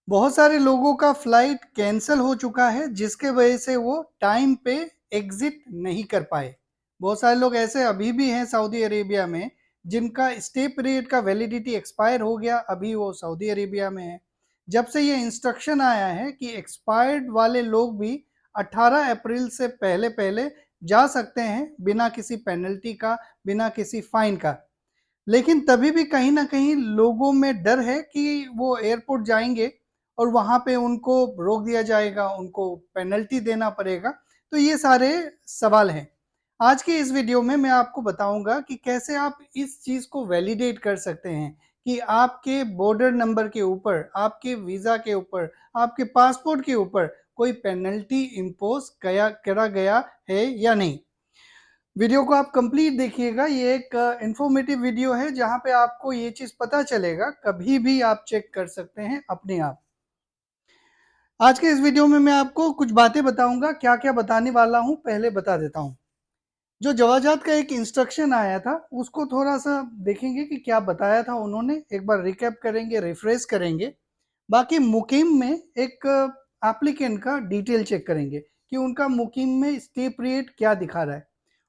बहुत सारे लोगों का फ्लाइट कैंसल हो चुका है जिसके वजह से वो टाइम पे एग्जिट नहीं कर पाए। बहुत सारे लोग ऐसे अभी भी हैं सऊदी अरेबिया में जिनका स्टे पीरियड का वैलिडिटी एक्सपायर हो गया, अभी वो सऊदी अरेबिया में है। जब से ये इंस्ट्रक्शन आया है कि एक्सपायर्ड वाले लोग भी 18 अप्रैल से पहले पहले जा सकते हैं बिना किसी पेनल्टी का, बिना किसी फाइन का। लेकिन तभी भी कहीं न कहीं लोगों में डर है कि वो एयरपोर्ट जाएँगे और वहाँ पे उनको रोक दिया जाएगा, उनको पेनल्टी देना पड़ेगा। तो ये सारे सवाल हैं। आज के इस वीडियो में मैं आपको बताऊँगा कि कैसे आप इस चीज़ को वैलिडेट कर सकते हैं कि आपके बॉर्डर नंबर के ऊपर, आपके वीज़ा के ऊपर, आपके पासपोर्ट के ऊपर कोई पेनल्टी इम्पोज़ करा गया है या नहीं। वीडियो को आप कंप्लीट देखिएगा। ये एक इन्फॉर्मेटिव वीडियो है जहाँ पे आपको ये चीज़ पता चलेगा, कभी भी आप चेक कर सकते हैं अपने आप। आज के इस वीडियो में मैं आपको कुछ बातें बताऊँगा, क्या-क्या बताने वाला हूँ पहले बता देता हूँ। जो जवाजात का एक इंस्ट्रक्शन आया था, उसको थोड़ा-सा देखेंगे कि क्या बताया था उन्होंने, एक बार रिकैप करेंगे, रिफ्रेश करेंगे। बाकी मुकीम में एक एप्लीकेंट का डिटेल चेक करेंगे कि उनका मुकीम में स्टे पीरियड क्या दिखा रहा है।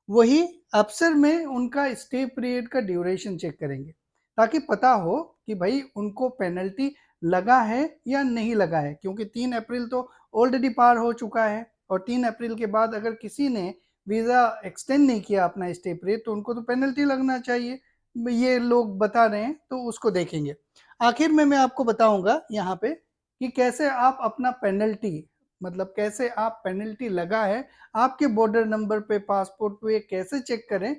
वही अफसर में उनका स्टे पीरियड का ड्यूरेशन चेक करेंगे ताकि पता हो कि भाई उनको पेनल्टी लगा है या नहीं लगा है, क्योंकि 3 अप्रैल तो ऑलरेडी पार हो चुका है और 3 अप्रैल के बाद अगर किसी ने वीज़ा एक्सटेंड नहीं किया अपना स्टे पीरियड तो उनको तो पेनल्टी लगना चाहिए। ये लोग बता रहे हैं तो उसको देखेंगे। आखिर में मैं आपको बताऊंगा यहाँ पे कि कैसे आप अपना पेनल्टी, मतलब कैसे आप पेनल्टी लगा है आपके बॉर्डर नंबर पे, पासपोर्ट पे कैसे चेक करें,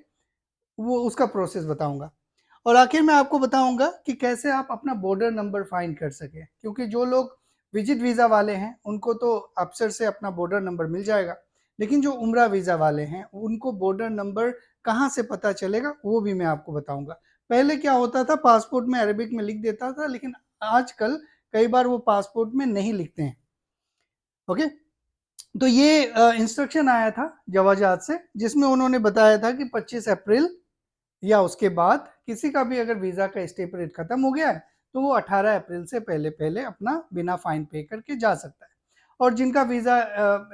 वो उसका प्रोसेस बताऊंगा। और आखिर में आपको बताऊंगा कि कैसे आप अपना बॉर्डर नंबर फाइंड कर सके, क्योंकि जो लोग विजिट वीज़ा वाले हैं उनको तो अफसर से अपना बॉर्डर नंबर मिल जाएगा, लेकिन जो उम्रा वीज़ा वाले हैं उनको बॉर्डर नंबर कहाँ से पता चलेगा वो भी मैं आपको बताऊंगा। पहले क्या होता था, पासपोर्ट में अरबिक में लिख देता था, लेकिन आजकल कई बार वो पासपोर्ट में नहीं लिखते हैं। ओके, तो ये इंस्ट्रक्शन आया था जवाजात से जिसमें उन्होंने बताया था कि 25 अप्रैल या उसके बाद किसी का भी अगर वीज़ा का स्टे पीरियड खत्म हो गया है तो वो 18 अप्रैल से पहले पहले अपना बिना फाइन पे करके जा सकता है। और जिनका वीज़ा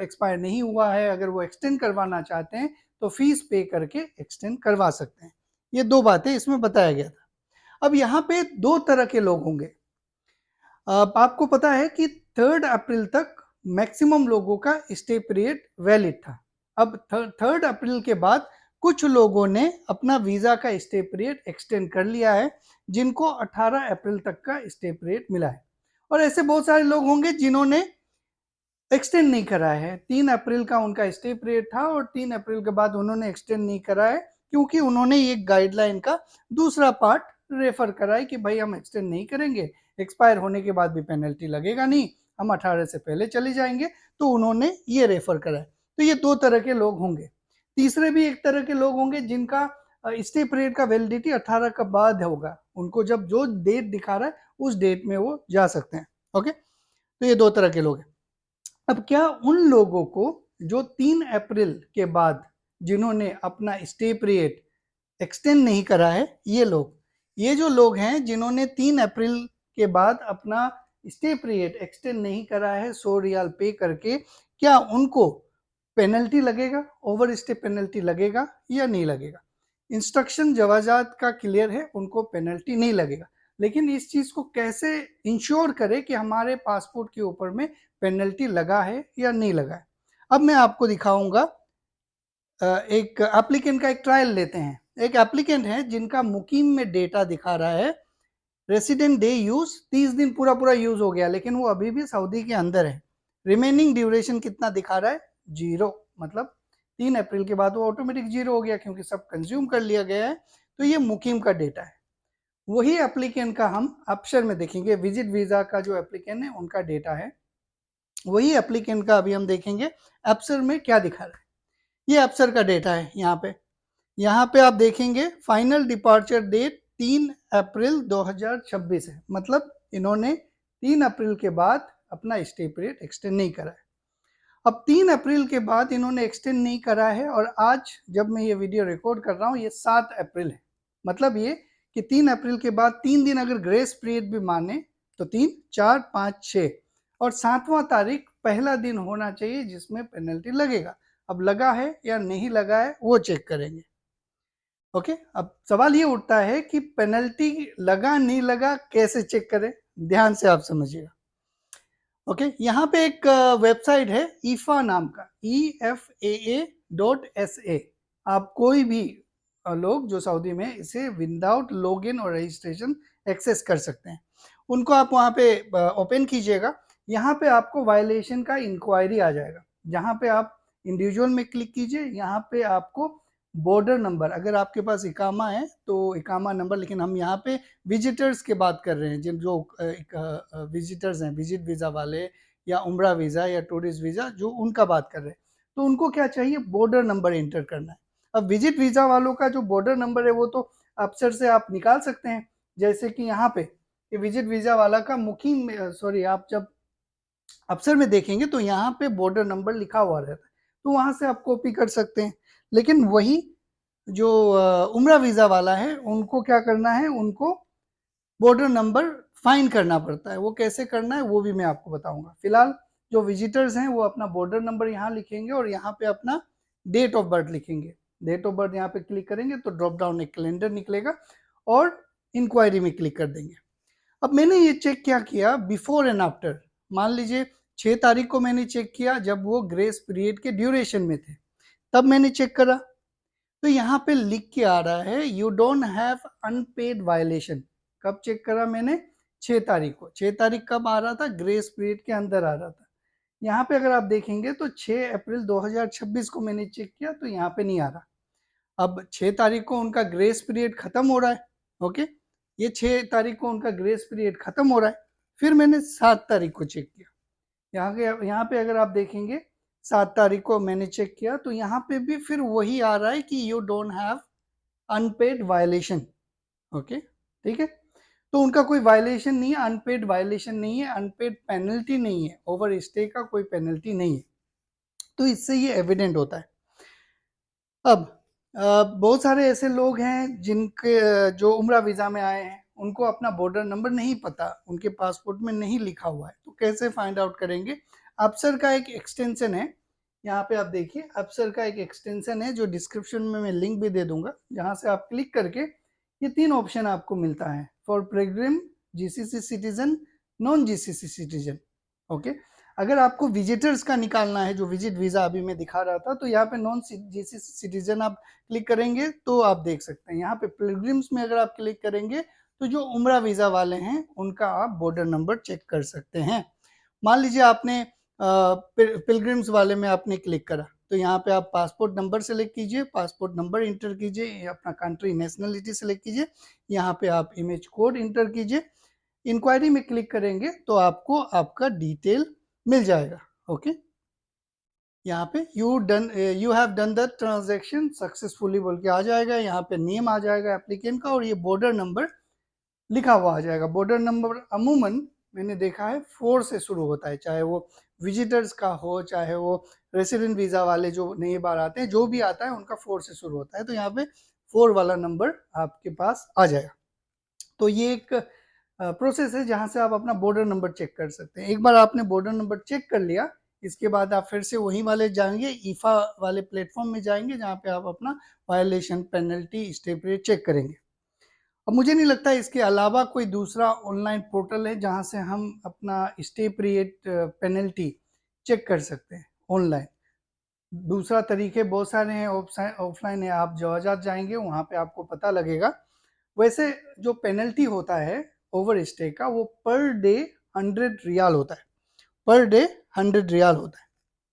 एक्सपायर नहीं हुआ है, अगर वो एक्सटेंड करवाना चाहते हैं तो फीस पे करके एक्सटेंड करवा सकते हैं। ये दो बातें इसमें बताया गया था। अब यहाँ पे दो तरह के लोग होंगे। आपको पता है कि 3 अप्रैल तक मैक्सिमम लोगों का स्टे पीरियड वैलिड था। अब 3 अप्रैल के बाद कुछ लोगों ने अपना वीज़ा का स्टे पीरियड एक्सटेंड कर लिया है, जिनको 18 अप्रैल तक का स्टे पीरियड मिला है। और ऐसे बहुत सारे लोग होंगे जिन्होंने एक्सटेंड नहीं करा है। 3 अप्रैल का उनका स्टे पीरियड था और 3 अप्रैल के बाद उन्होंने एक्सटेंड नहीं करा है, क्योंकि उन्होंने ये गाइडलाइन का दूसरा पार्ट रेफर करा है कि भाई हम एक्सटेंड नहीं करेंगे, एक्सपायर होने के बाद भी पेनल्टी लगेगा नहीं, हम 18 से पहले चले जाएंगे। तो उन्होंने ये रेफर करा है। तो ये दो तरह के लोग होंगे। तीसरे भी एक तरह के लोग होंगे जिनका स्टे पीरियड का वैलिडिटी 18 का बाद होगा, उनको जब जो डेट दिखा रहा है उस डेट में वो जा सकते हैं। ओके, तो ये दो तरह के लोग हैं। अब क्या उन लोगों को जो 3 अप्रैल के बाद जिन्होंने अपना स्टे पीरियड एक्सटेंड नहीं करा है, ये जो लोग हैं जिन्होंने 3 अप्रैल के बाद अपना स्टे पीरियड एक्सटेंड नहीं करा है 100 रियाल पे करके, क्या उनको पेनल्टी लगेगा, ओवर स्टे पेनल्टी लगेगा या नहीं लगेगा? इंस्ट्रक्शन जवाजात का क्लियर है, उनको पेनल्टी नहीं लगेगा। लेकिन इस चीज को कैसे इंश्योर करें कि हमारे पासपोर्ट के ऊपर में पेनल्टी लगा है या नहीं लगा है? अब मैं आपको दिखाऊंगा। एक एप्लीकेंट का एक ट्रायल लेते हैं। एक एप्लीकेंट है जिनका मुकीम में डेटा दिखा रहा है रेसिडेंट डे यूज 30 दिन पूरा पूरा यूज हो गया, लेकिन वो अभी भी सऊदी के अंदर है। रिमेनिंग ड्यूरेशन कितना दिखा रहा है? 0। मतलब 3 अप्रैल के बाद वो ऑटोमेटिक 0 हो गया क्योंकि सब कंज्यूम कर लिया गया है। तो ये मुकीम का डेटा है। वही एप्लीकेंट का हम अप्शर में देखेंगे, विजिट वीजा का जो एप्लीकेंट है उनका डेटा है। वही एप्लीकेंट का अभी हम देखेंगे अप्सर में क्या दिखा रहा है। ये अप्सर का डेटा है। यहाँ पे आप देखेंगे फाइनल डिपार्चर डेट 3 अप्रैल 2026 है। मतलब इन्होंने 3 अप्रैल के बाद अपना स्टे पीरियड एक्सटेंड नहीं करा है। अब 3 अप्रैल के बाद इन्होंने एक्सटेंड नहीं करा है और आज जब मैं ये वीडियो रिकॉर्ड कर रहा हूँ ये 7 अप्रैल है। मतलब ये कि 3 अप्रैल के बाद 3 दिन अगर ग्रेस पीरियड भी माने तो 3, 4, 5, 6 और 7वां तारीख पहला दिन होना चाहिए जिसमें पेनल्टी लगेगा। अब लगा है या नहीं लगा है वो चेक करेंगे। ओके, अब सवाल ये उठता है कि पेनल्टी लगा नहीं लगा कैसे चेक करें? ध्यान से आप समझिएगा। ओके, यहाँ पे एक वेबसाइट है ईफा नाम का, EFAA.SA। आप कोई भी लोग जो सऊदी में इसे विदाउट लॉगिन और रजिस्ट्रेशन एक्सेस कर सकते हैं। उनको आप वहाँ पे ओपन कीजिएगा। यहाँ पे आपको वायलेशन का इंक्वायरी आ जाएगा। जहाँ पे आप इंडिविजुअल में क्लिक कीजिए, यहाँ पे आपको बॉर्डर नंबर, अगर आपके पास इकामा है तो इकामा नंबर, लेकिन हम यहाँ पे विजिटर्स की बात कर रहे हैं, जिन जो विजिटर्स हैं, विजिट वीज़ा वाले या उम्रा वीज़ा या टूरिस्ट वीज़ा, जो उनका बात कर रहे हैं, तो उनको क्या चाहिए? बॉर्डर नंबर एंटर करना है। अब विजिट वीज़ा वालों का जो बॉर्डर नंबर है वो तो अफसर से आप निकाल सकते हैं। जैसे कि यहाँ पे ये विजिट वीज़ा वाला का मुकीम, सॉरी, आप जब अफसर में देखेंगे तो यहाँ पे बॉर्डर नंबर लिखा हुआ रहता है, तो वहाँ से आप कॉपी कर सकते हैं। लेकिन वही जो उम्रा वीज़ा वाला है उनको क्या करना है? उनको बॉर्डर नंबर फाइंड करना पड़ता है। वो कैसे करना है वो भी मैं आपको बताऊंगा। फिलहाल जो विजिटर्स हैं वो अपना बॉर्डर नंबर यहाँ लिखेंगे और यहाँ पे अपना डेट ऑफ बर्थ लिखेंगे। डेट ऑफ बर्थ यहाँ पे क्लिक करेंगे तो ड्रॉप डाउन एक कैलेंडर निकलेगा और इंक्वायरी में क्लिक कर देंगे। अब मैंने ये चेक क्या किया, बिफोर एंड आफ्टर। मान लीजिए 6 तारीख को मैंने चेक किया जब वो ग्रेस पीरियड के ड्यूरेशन में थे, तब मैंने चेक करा तो यहाँ पे लिख के आ रहा है you don't have unpaid violation. कब चेक करा मैंने? 6 तारीख को। 6 तारीख कब आ रहा था? ग्रेस पीरियड के अंदर आ रहा था। यहाँ पे अगर आप देखेंगे तो 6 अप्रैल 2026 को मैंने चेक किया तो यहाँ पे नहीं आ रहा। अब 6 तारीख को उनका ग्रेस पीरियड खत्म हो रहा है। ओके, ये 6 तारीख को उनका ग्रेस पीरियड खत्म हो रहा है। फिर मैंने 7 तारीख को चेक किया। यहाँ पे अगर आप देखेंगे 7 तारीख को मैंने चेक किया तो यहाँ पे भी फिर वही आ रहा है कि you don't have unpaid violation. Okay, ठीक है, तो उनका कोई वायलेशन नहीं है, अनपेड वायलेशन नहीं है, अनपेड पेनल्टी नहीं है, ओवर स्टे का कोई पेनल्टी नहीं है। तो इससे ये एविडेंट होता है। अब बहुत सारे ऐसे लोग हैं जिनके जो उम्रा वीज़ा में आए हैं, उनको अपना बॉर्डर नंबर नहीं पता, उनके पासपोर्ट में नहीं लिखा हुआ है, तो कैसे फाइंड आउट करेंगे? अफसर का एक एक्सटेंशन है, यहाँ पे आप देखिए अफसर का एक एक्सटेंशन है जो डिस्क्रिप्शन में मैं लिंक भी दे दूंगा, जहाँ से आप क्लिक करके ये 3 ऑप्शन आपको मिलता है, for Pilgrim, GCC citizen, non GCC citizen. Okay, अगर आपको विजिटर्स का निकालना है, जो विजिट वीज़ा अभी मैं दिखा रहा था, तो यहाँ पे नॉन जीसीसी सिटीजन आप क्लिक करेंगे तो आप देख सकते हैं। यहाँ पे पिलग्रिम्स में अगर आप क्लिक करेंगे तो जो उम्रा वीज़ा वाले हैं उनका आप बॉर्डर नंबर चेक कर सकते हैं। मान लीजिए आपने पिलग्रिम्स वाले में आपने क्लिक करा तो यहाँ पे आप पासपोर्ट नंबर सेलेक्ट कीजिए, पासपोर्ट नंबर इंटर कीजिए, अपना कंट्री नेशनलिटी सेलेक्ट कीजिए, यहाँ पे आप इमेज कोड इंटर कीजिए, इंक्वायरी में क्लिक करेंगे तो आपको आपका डिटेल मिल जाएगा। ओके, यहाँ पे you have done the transaction successfully बोल के आ जाएगा, यहाँ पे नेम आ जाएगा एप्लीकेंट का और ये बॉर्डर नंबर लिखा हुआ आ जाएगा। बॉर्डर नंबर अमूमन मैंने देखा है 4 से शुरू होता है, चाहे वो विजिटर्स का हो, चाहे वो रेसिडेंट वीज़ा वाले जो नई बार आते हैं, जो भी आता है उनका 4 से शुरू होता है, तो यहाँ पे 4 वाला नंबर आपके पास आ जाएगा। तो ये एक प्रोसेस है जहाँ से आप अपना बॉर्डर नंबर चेक कर सकते हैं। एक बार आपने बॉर्डर नंबर चेक कर लिया, इसके बाद आप फिर से वहीं वाले जाएंगे, ईफा वाले प्लेटफॉर्म में जाएंगे, जहाँ पे आप अपना violation, penalty, stay period check करेंगे। अब मुझे नहीं लगता इसके अलावा कोई दूसरा ऑनलाइन पोर्टल है जहाँ से हम अपना स्टे पीरियड पेनल्टी चेक कर सकते हैं ऑनलाइन। दूसरा तरीके बहुत सारे हैं, ऑफलाइन है, आप जवाजात जाएंगे वहाँ पे आपको पता लगेगा। वैसे जो पेनल्टी होता है ओवर स्टे का, वो पर डे 100 रियाल होता है, पर डे 100 रियाल होता है।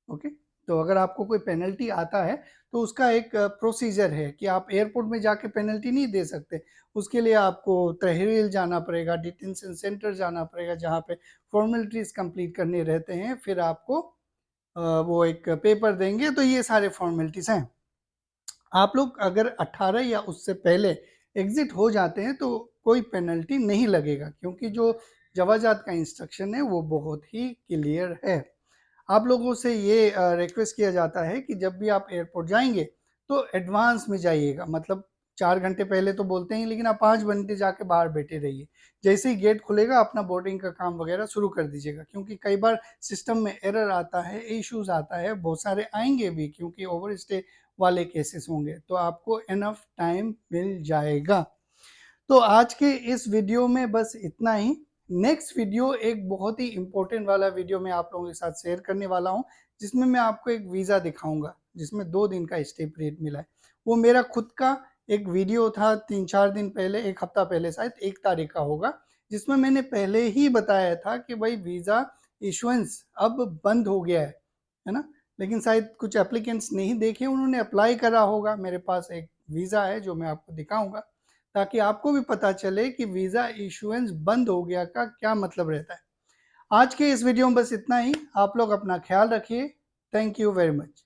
ओके, तो अगर आपको कोई पेनल्टी आता है तो उसका एक प्रोसीजर है कि आप एयरपोर्ट में जाके पेनल्टी नहीं दे सकते, उसके लिए आपको तहरील जाना पड़ेगा, डिटेंशन सेंटर जाना पड़ेगा, जहाँ पे फॉर्मेलिटीज़ कंप्लीट करने रहते हैं, फिर आपको वो एक पेपर देंगे, तो ये सारे फॉर्मेलिटीज़ हैं। आप लोग अगर 18 या उससे पहले एग्जिट हो जाते हैं तो कोई पेनल्टी नहीं लगेगा, क्योंकि जो जवाजात का इंस्ट्रक्शन है वो बहुत ही क्लियर है। आप लोगों से ये रिक्वेस्ट किया जाता है कि जब भी आप एयरपोर्ट जाएंगे तो एडवांस में जाइएगा, मतलब 4 घंटे पहले तो बोलते हैं, लेकिन आप 5 घंटे जाके बाहर बैठे रहिए। जैसे ही गेट खुलेगा अपना बोर्डिंग का काम वगैरह शुरू कर दीजिएगा, क्योंकि कई बार सिस्टम में एरर आता है, इश्यूज़ आता है, बहुत सारे आएँगे भी, क्योंकि ओवर स्टे वाले केसेस होंगे, तो आपको इनफ टाइम मिल जाएगा। तो आज के इस वीडियो में बस इतना ही। नेक्स्ट वीडियो एक बहुत ही इंपॉर्टेंट वाला वीडियो मैं आप लोगों के साथ शेयर करने वाला हूं, जिसमें मैं आपको एक वीज़ा दिखाऊंगा जिसमें 2 दिन का स्टे पीरियड मिला है। वो मेरा खुद का एक वीडियो था 3-4 दिन पहले, 1 हफ्ता पहले, शायद 1 तारीख का होगा, जिसमें मैंने पहले ही बताया था कि भाई वीज़ा इशुएंस अब बंद हो गया है ना। लेकिन शायद कुछ एप्लीकेंट्स नहीं देखे, उन्होंने अप्लाई करा होगा। मेरे पास एक वीज़ा है जो मैं आपको दिखाऊंगा, ताकि आपको भी पता चले कि वीज़ा इशुएंस बंद हो गया का क्या मतलब रहता है। आज के इस वीडियो में बस इतना ही। आप लोग अपना ख्याल रखिए। Thank you very much.